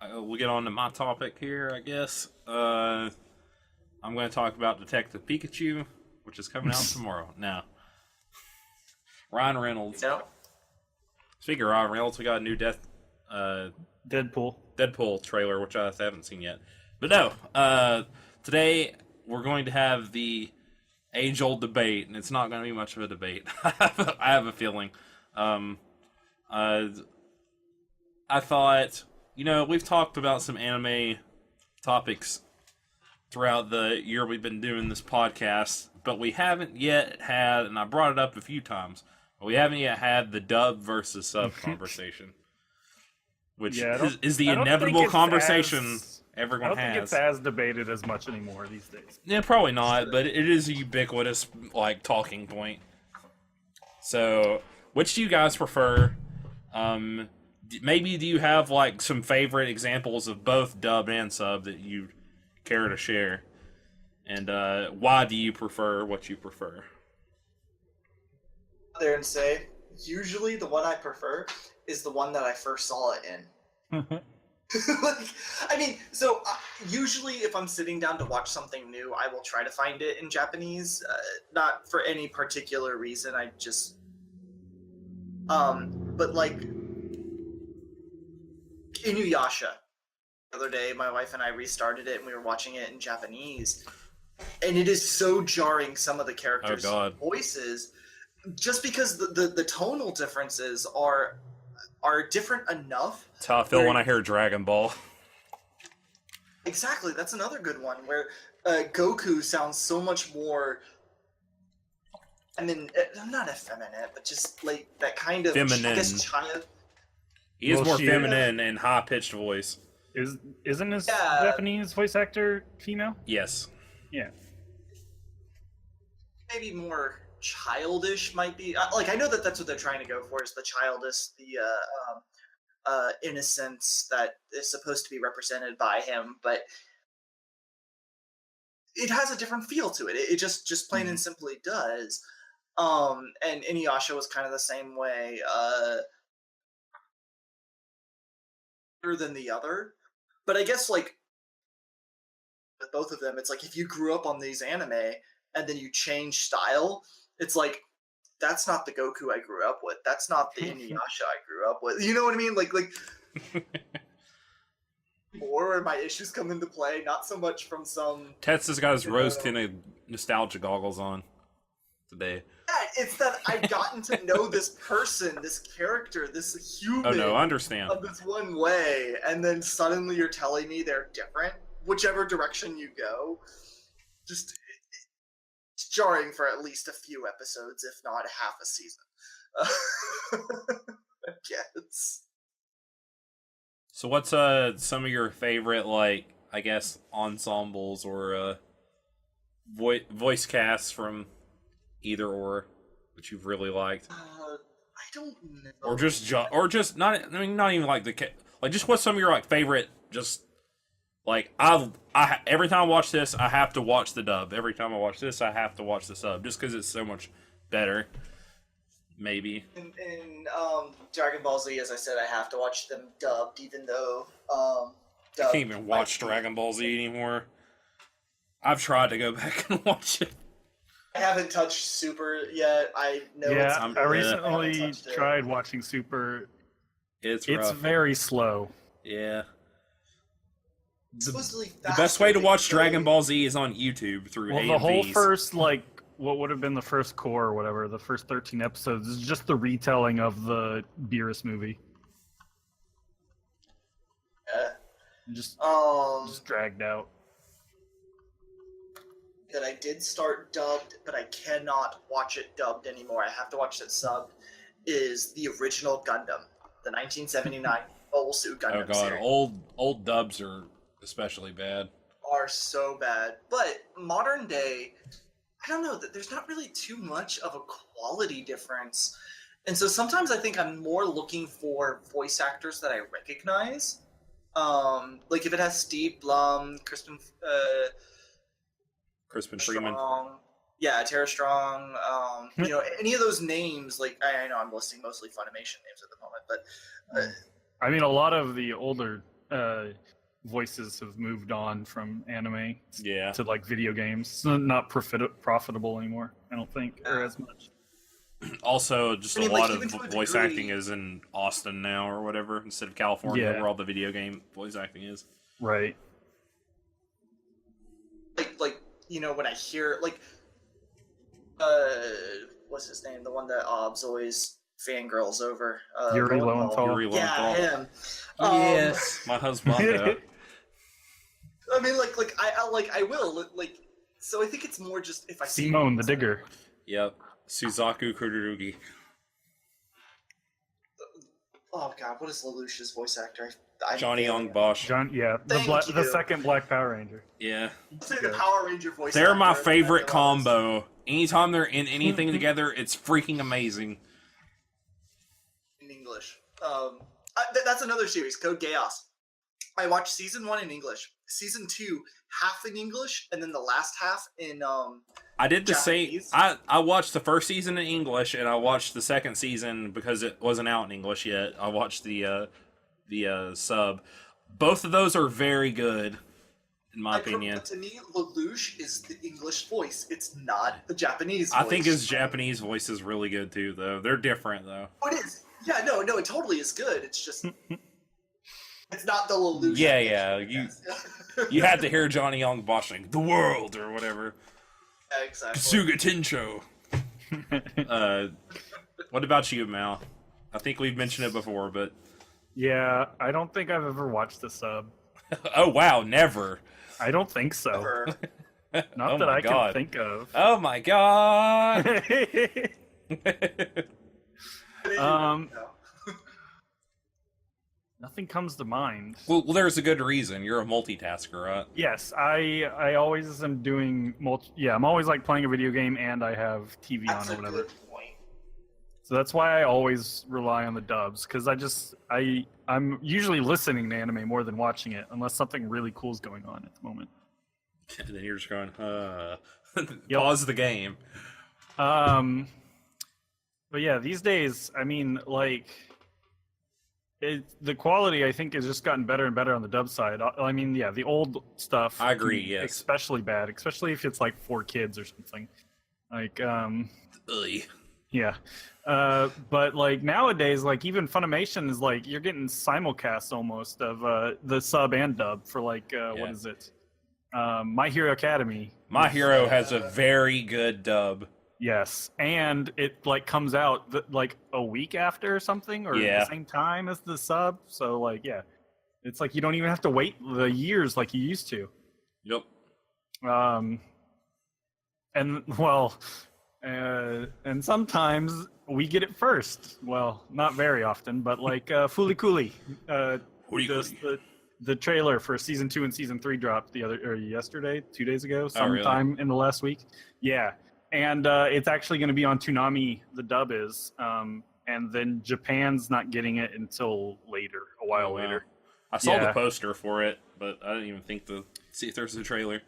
we'll get on to my topic here, I guess. I'm going to talk about Detective Pikachu, which is coming out tomorrow. Now, Ryan Reynolds. No. Speaking of Ryan Reynolds, we got a new Deadpool trailer, which I haven't seen yet. But no, today we're going to have the age-old debate, and it's not going to be much of a debate. I have a feeling. I thought, we've talked about some anime topics throughout the year we've been doing this podcast, but we haven't yet had, and I brought it up a few times, but we haven't yet had the dub versus sub conversation, which is the inevitable conversation everyone has. I don't think it's as debated as much anymore these days. Yeah, probably not, but it is a ubiquitous, talking point. So, which do you guys prefer? Maybe do you have, some favorite examples of both dub and sub that you care to share? And why do you prefer what you prefer? There and say, usually the one I prefer is the one that I first saw it in. Usually if I'm sitting down to watch something new, I will try to find it in Japanese. Not for any particular reason, I just... Inuyasha. The other day, my wife and I restarted it, and we were watching it in Japanese. And it is so jarring, some of the characters' voices, just because the tonal differences are different enough. That's how I feel when I hear Dragon Ball. Exactly, that's another good one, where Goku sounds so much more... not effeminate, but just, that kind of... Feminine. I guess child... He is more feminine and high-pitched voice. Isn't his Japanese voice actor female? Yes. Yeah. Maybe more childish might be... I know that's what they're trying to go for, is the childish, the innocence that is supposed to be represented by him, but it has a different feel to it. It just plain and simply does. And Inuyasha was kind of the same way. Than the other, but I guess with both of them, it's if you grew up on these anime and then you change style, it's that's not the Goku I grew up with. That's not the Inuyasha I grew up with. You know what I mean? More where my issues come into play, not so much from some... Tets has got his rose-tinted nostalgia goggles on today. Yeah, it's that I've gotten to know this person, this character, this human... Oh no, I understand. ...of this one way, and then suddenly you're telling me they're different, whichever direction you go. Just... It's jarring for at least a few episodes, if not half a season. I guess. So what's some of your favorite, I guess, ensembles or voice casts from either or that you've really liked? I don't know. Or just not even just what's some of your favorite, just I every time I watch this I have to watch the dub. Every time I watch this I have to watch the sub just because it's so much better. Maybe. In Dragon Ball Z, as I said, I have to watch them dubbed, even though I can't even watch Dragon Ball Z anymore. I've tried to go back and watch it. I haven't touched Super yet. I know I recently tried watching Super. It's very slow. Yeah. Supposedly the best way to watch Dragon Ball Z is on YouTube through AMVs. The whole first, what would have been the first core or whatever, the first 13 episodes, is just the retelling of the Beerus movie. Yeah. Just dragged out. That I did start dubbed, but I cannot watch it dubbed anymore. I have to watch it subbed. Is the original Gundam, the 1979 Mobile Suit Gundam. Oh god, series. old dubs are especially bad. Are so bad, but modern day, I don't know. There's not really too much of a quality difference, and so sometimes I think I'm more looking for voice actors that I recognize. If it has Steve Blum, Crispin Freeman. Yeah, Tara Strong. Any of those names. I know I'm listing mostly Funimation names at the moment, but I mean, a lot of the older voices have moved on from anime Yeah. to like video games. It's not profitable anymore, I don't think, or as much. Also, just a lot of even to a voice degree- acting is in Austin now or whatever, instead of California, Yeah. where all the video game voice acting is. Right. Like when I hear what's his name? The one that Ob's always fangirls over. Yuri Lowenthal. Yuri Yeah, Lowenthal. him. Yes, my husband. I mean, I will So I think it's more just if I see Simone the Digger. Yep. Suzaku Kururugi. Oh God, what is Lelouch's voice actor? Johnny Young Bosch. The second Black Power Ranger. Yeah. Say the Power Ranger voice. They're my actor, favorite and everyone else. combo. Anytime they're in anything together, it's freaking amazing. In English. That's another series, Code Geass. I watched season 1 in English, season 2 half in English, and then the last half in I did the same. Japanese. I watched the first season in English, and I watched the second season because it wasn't out in English yet. I watched the sub. Both of those are very good, in my opinion. To me, Lelouch is the English voice. It's not the Japanese voice. I think his Japanese voice is really good too, though. They're different, though. Oh, it is. Yeah, no, it totally is good. It's just it's not the Lelouch. Yeah. You had to hear Johnny Young boshing the world or whatever. Yeah, exactly. Suga Tensho. What about you, Mal? I think we've mentioned it before, but Yeah, I don't think I've ever watched the sub. oh wow, never. I don't think so. Never. Not Oh that my I God. can think of. Oh my god. Um, No. Nothing comes to mind. Well, there's a good reason. You're a multitasker, right? Yes, I always am doing I'm always like playing a video game and I have TV That's on a or whatever. good point. So that's why I always rely on the dubs because I'm usually listening to anime more than watching it unless something really cool is going on at the moment. And then you're just going, Yep. pause the game. But yeah, these days, I mean, like, the quality I think has just gotten better and better on the dub side. I mean, yeah, the old stuff. I agree, can be yes. especially bad, especially if it's like 4 kids or something. Like, Ugh. yeah. But like nowadays, like even Funimation is like you're getting simulcast almost of the sub and dub for like what is it? My Hero Academy. My Hero has a very good dub. Yes, and it like comes out like a week after or something, or at Yeah. the same time as the sub. So like, yeah, it's like you don't even have to wait the years like you used to. Yep. And well, and sometimes we get it first. Well, not very often, but like Fooly Cooly. The trailer for season 2 and season 3 dropped yesterday, 2 days ago, sometime in the last week. Yeah. And it's actually going to be on Toonami, the dub is. And then Japan's not getting it until later, a while later. I saw Yeah. the poster for it, but I didn't even think to see if there's a trailer.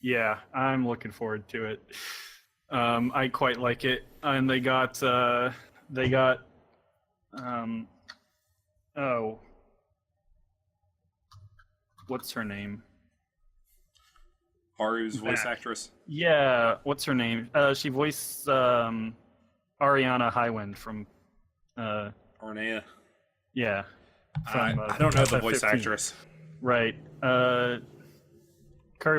Yeah, I'm looking forward to it. I quite like it. And they got what's her name? Haru's voice Back. actress. Yeah, what's her name? She voiced Ariana Highwind from Ornea. yeah. I From, don't know the voice FF15. actress. Right. Curry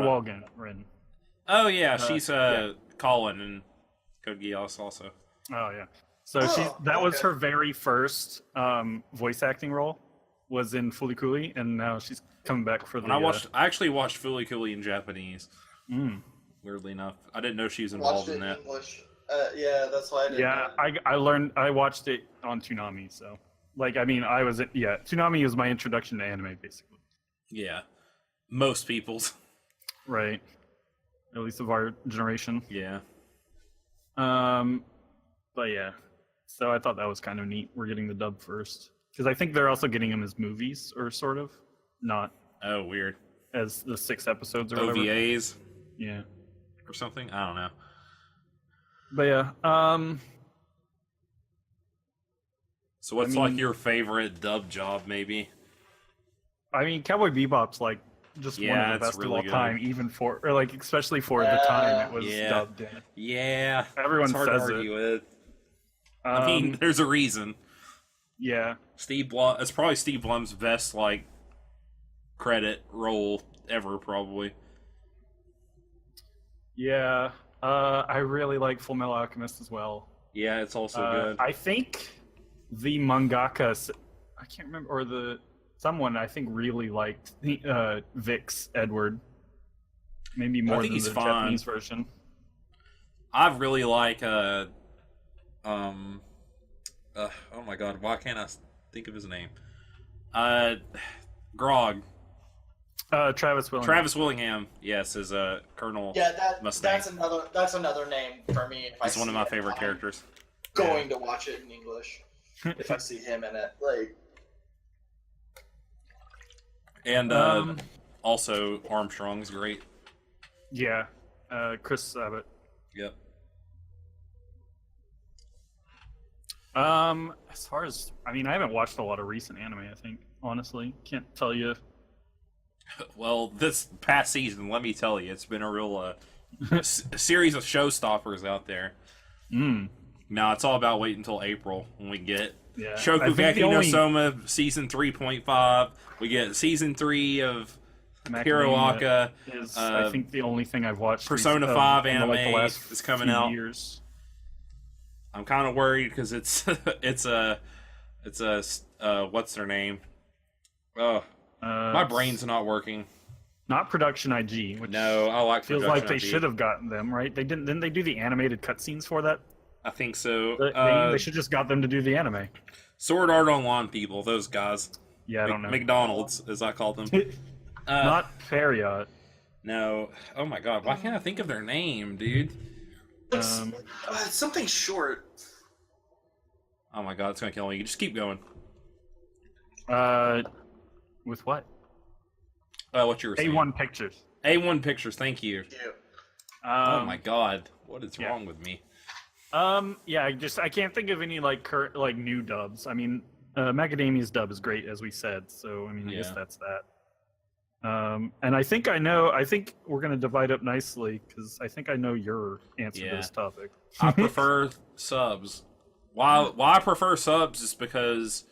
Walgen. Oh yeah, she's yeah. Colin and Code Geass also. Oh yeah. So Oh, that was okay. her very first voice acting role was in Fooly Cooly, and now she's coming back for the. When I actually watched Fooly Cooly in Japanese. Weirdly enough, I didn't know she was involved Watched it in that. English. Yeah, that's why I didn't. Yeah, I watched it on Toonami, so like I mean Toonami was my introduction to anime basically. Yeah, most people's. Right. At least of our generation. Yeah. But yeah. So I thought that was kind of neat. We're getting the dub first. Because I think they're also getting them as movies, or sort of. Not Oh, weird. as the 6 episodes or whatever. OVAs Yeah. or something. I don't know. But yeah. So what's I like mean- your favorite dub job, maybe? I mean, Cowboy Bebop's like just one of the best of all time, even for especially for the time it was dubbed in. Yeah, everyone it's hard says to argue it. I mean, there's a reason. Yeah, Steve Blum. It's probably Steve Blum's best credit role ever, probably. Yeah, I really like Full Metal Alchemist as well. Yeah, it's also good. I think the mangaka, I can't remember, or someone I think really liked Vix Edward, maybe more than the Japanese version. I really like oh my god, why can't I think of his name? Grog. Travis Willingham. Travis Willingham, yes, is Colonel. Yeah, Mustang. that's another name for me. He's one of my favorite characters. Going to watch it in English if I see him in it, And also Armstrong's great. Yeah, Chris Sabat. Yep. As far as I haven't watched a lot of recent anime. I think honestly, can't tell you. Well, this past season, let me tell you, it's been a real series of showstoppers out there. Now it's all about waiting until April when we get Shokugeki no Soma season 3.5. We get season 3 of Hiroaka. I think the only thing I've watched. Persona 5 anime is coming out. Years. I'm kind of worried because it's a what's their name? Oh, my brain's not working. Not Production IG. Which no, I like. Feels like they should have gotten them right. They didn't. Didn't they do the animated cutscenes for that? I think so. They should just got them to do the anime. Sword Art Online people, those guys. Yeah, I don't know. McDonald's, as I call them. Not Fariot. No. Oh my god, why can't I think of their name, dude? Something short. Oh my god, it's gonna kill me. You just keep going. With what? What you were saying. A1 Pictures. A1 Pictures, thank you. Oh my god, what is wrong with me? Yeah, I can't think of any current new dubs. I mean, Macadamia's dub is great, as we said. So I guess that's that. And I think we're gonna divide up nicely because I think I know your answer to this topic. I prefer subs. Why I prefer subs is because,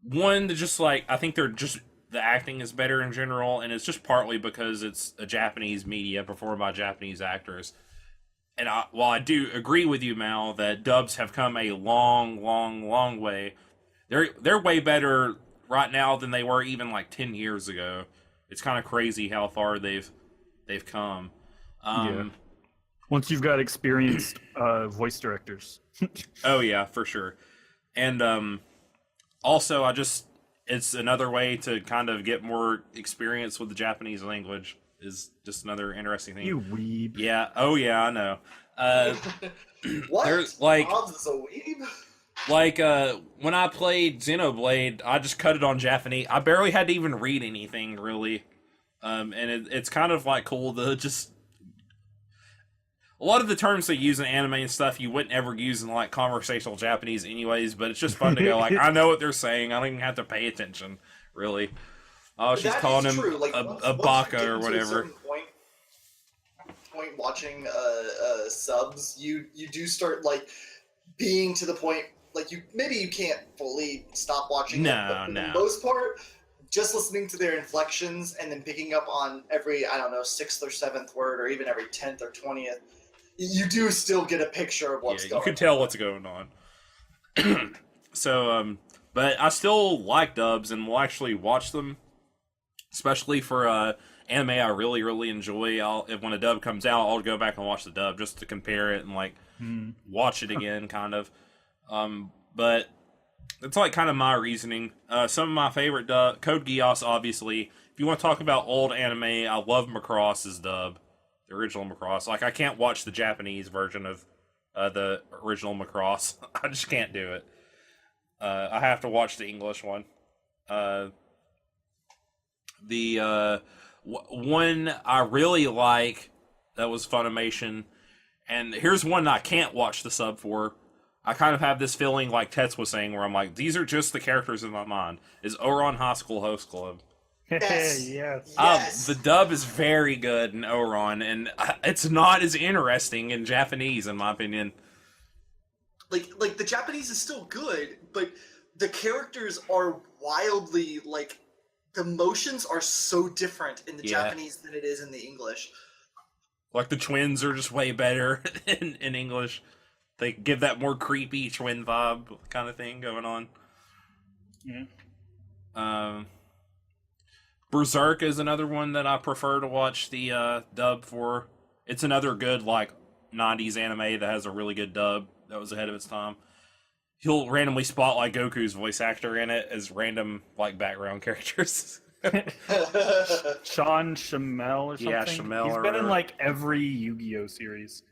one, just I think the acting is better in general, and it's just partly because it's a Japanese media performed by Japanese actors. And while I do agree with you, Mal, that dubs have come a long, long, long way, they're way better right now than they were even 10 years ago. It's kind of crazy how far they've come. Once you've got experienced voice directors. Oh yeah, for sure. And also, it's another way to kind of get more experience with the Japanese language. Is just another interesting thing. You weeb. Yeah. Oh yeah, I know. What? There's Bob's is a weeb? When I played Xenoblade, I just cut it on Japanese. I barely had to even read anything really. And it's kind of cool to just. A lot of the terms they use in anime and stuff you wouldn't ever use in conversational Japanese anyways, but it's just fun to go I know what they're saying. I don't even have to pay attention, really. Oh, she's calling him a baka or whatever. Point watching subs, you do start being to the point maybe you can't fully stop watching it, but for the most part, just listening to their inflections and then picking up on every 6th or 7th word or even every 10th or 20th, you do still get a picture of what's going on. You can tell what's going on. So, but I still like dubs and will actually watch them. Especially for anime I really, really enjoy. When a dub comes out, I'll go back and watch the dub just to compare it and watch it again, kind of. But it's kind of my reasoning. Some of my favorite Code Geass, obviously. If you want to talk about old anime, I love Macross's dub, the original Macross. I can't watch the Japanese version of the original Macross. I just can't do it. I have to watch the English one. The one I really like that was Funimation, and here's one I can't watch the sub for. I kind of have this feeling like Tets was saying, where I'm like, these are just the characters in my mind. Is Oron High School Host Club? Yes. Yes. The dub is very good in Oron, and it's not as interesting in Japanese, in my opinion. Like the Japanese is still good, but the characters are wildly like the motions are so different in the Japanese than it is in the English. Like the twins are just way better in English. They give that more creepy twin vibe kind of thing going on. Yeah. Berserk is another one that I prefer to watch the dub for. It's another good like 90s anime that has a really good dub that was ahead of its time. He'll randomly spot like Goku's voice actor in it as random like background characters. Sean Shamel or something. Yeah, Shamel. He's been in like every Yu-Gi-Oh series.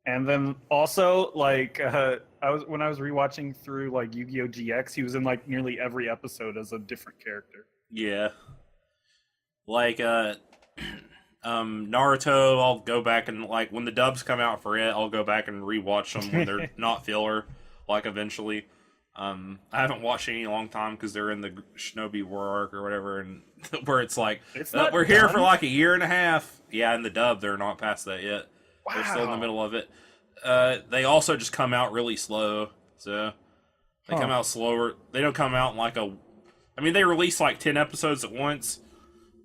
And then also like when I was rewatching through like Yu-Gi-Oh GX, he was in like nearly every episode as a different character. Yeah. Like Naruto, I'll go back and like when the dubs come out for it, I'll go back and rewatch them when they're not filler. Like eventually, I haven't watched any in a long time because they're in the Shinobi War arc or whatever, and where it's like we're here for like a year and a half. Yeah, in the dub, they're not past that yet. Wow. They're still in the middle of it. They also just come out really slow, so they come out slower. They don't come out in like they release like 10 episodes at once,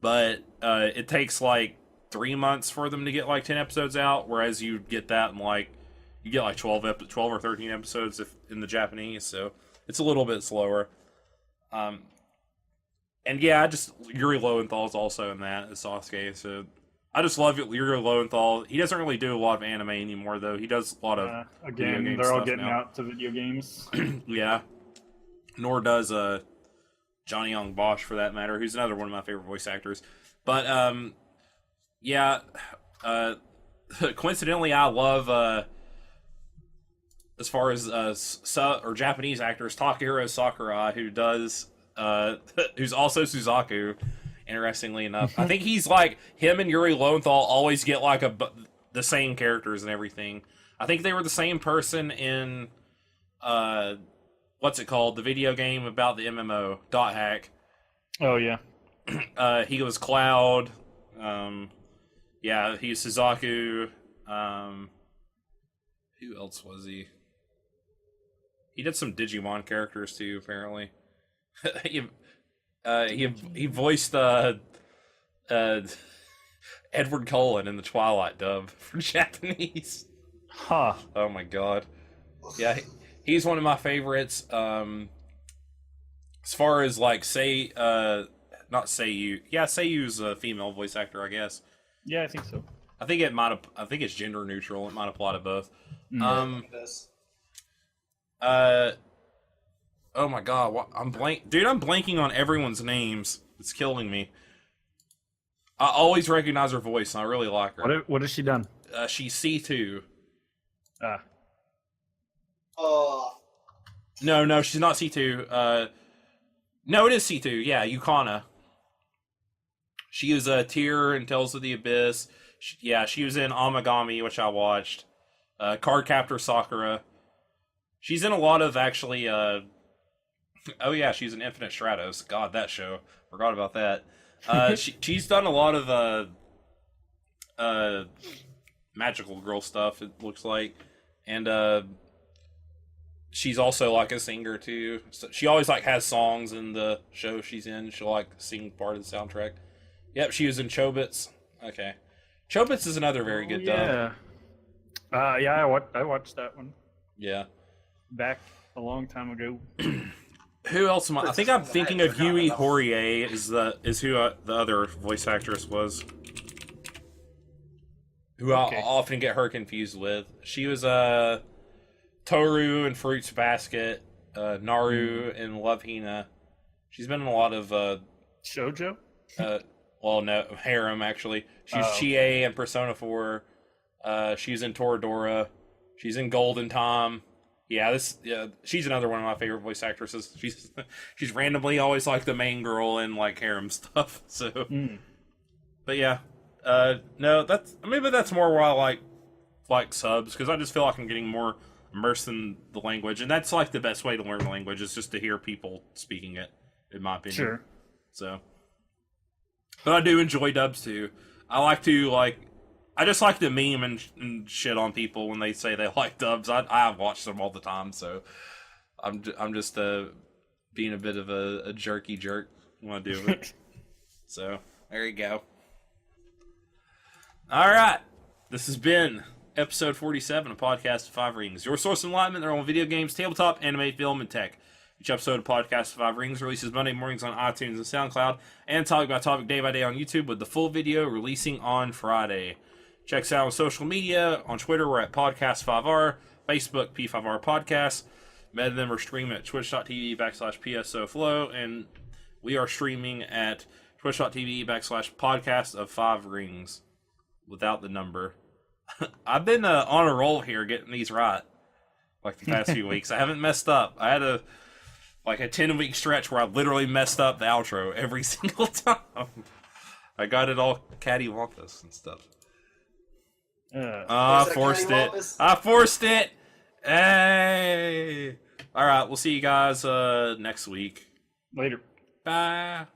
but it takes like 3 months for them to get like 10 episodes out, whereas you get that in like you get like 12 or 13 episodes in the Japanese, so it's a little bit slower. And yeah, Yuri Lowenthal is also in that as Sasuke, so I just love Yuri Lowenthal. He doesn't really do a lot of anime anymore, though. He does a lot of again, video game they're all stuff getting now. out to video games. Yeah. Nor does Johnny Young Bosch, for that matter, who's another one of my favorite voice actors. But, coincidentally, I love, as far as Japanese actors, Takahiro Sakurai, who's also Suzaku, interestingly enough. I think he's like, him and Yuri Lowenthal always get like the same characters and everything. I think they were the same person in, what's it called? The video game about the MMO, Dot Hack. Oh, yeah. He was Cloud. He's Suzaku. Who else was he? He did some Digimon characters too, apparently. He voiced Edward Cullen in the Twilight dub for Japanese. Huh. Oh my god. Yeah, he's one of my favorites. As far as like not Seiyu. Yeah, Seiyu's a female voice actor, I guess. Yeah, I think so. I think it's gender neutral. It might apply to both. Oh my god, I'm blanking on everyone's names. It's killing me. I always recognize her voice, and I really like her. What has she done? She's C2. No, she's not C2. No, it is C2. Yeah, Yukana. She is a Tear in Tales of the Abyss. She was in Amagami, which I watched. Card Captor Sakura. She's in a lot of actually. Oh yeah, she's in Infinite Stratos. God, that show. Forgot about that. She's done a lot of magical girl stuff. It looks like, and she's also like a singer too. So she always like has songs in the show she's in. She'll like sing part of the soundtrack. Yep, she was in Chobits. Okay, Chobits is another very good dub. I watched that one. Yeah, back a long time ago. Who else am I? I think I'm thinking of Yui Horie is who the other voice actress was. Who I often get her confused with. She was Toru in Fruits Basket, Naru in Love Hina. She's been in a lot of Shoujo? Well, no, harem actually. She's Chie in Persona 4. She's in Toradora. She's in Golden Tom. Yeah, she's another one of my favorite voice actresses. She's randomly always like the main girl in like harem stuff. So, but yeah, no, that's more why I like subs, because I just feel like I'm getting more immerse in the language, and that's like the best way to learn the language is just to hear people speaking it, in my opinion. Sure. So, but I do enjoy dubs too. I just like to meme and shit on people when they say they like dubs. I watch them all the time, so I'm just being a bit of a jerky jerk when I do it. So there you go. All right, this has been episode 47 of Podcast of Five Rings, your source of enlightenment on video games, tabletop, anime, film, and tech. Each episode of Podcast of Five Rings releases Monday mornings on iTunes and SoundCloud, and topic by topic, day by day on YouTube, with the full video releasing on Friday. Check us out on social media. On Twitter, we're at Podcast5R, Facebook, P5R Podcast. Many of them are streaming at twitch.tv/PSOFlow, and we are streaming at twitch.tv/Podcast of Five Rings, without the number. I've been on a roll here getting these right, like the past few weeks. I haven't messed up. I had a 10-week stretch where I literally messed up the outro every single time. I got it all cattywampus and stuff. I forced it. Hey. All right, we'll see you guys next week. Later. Bye.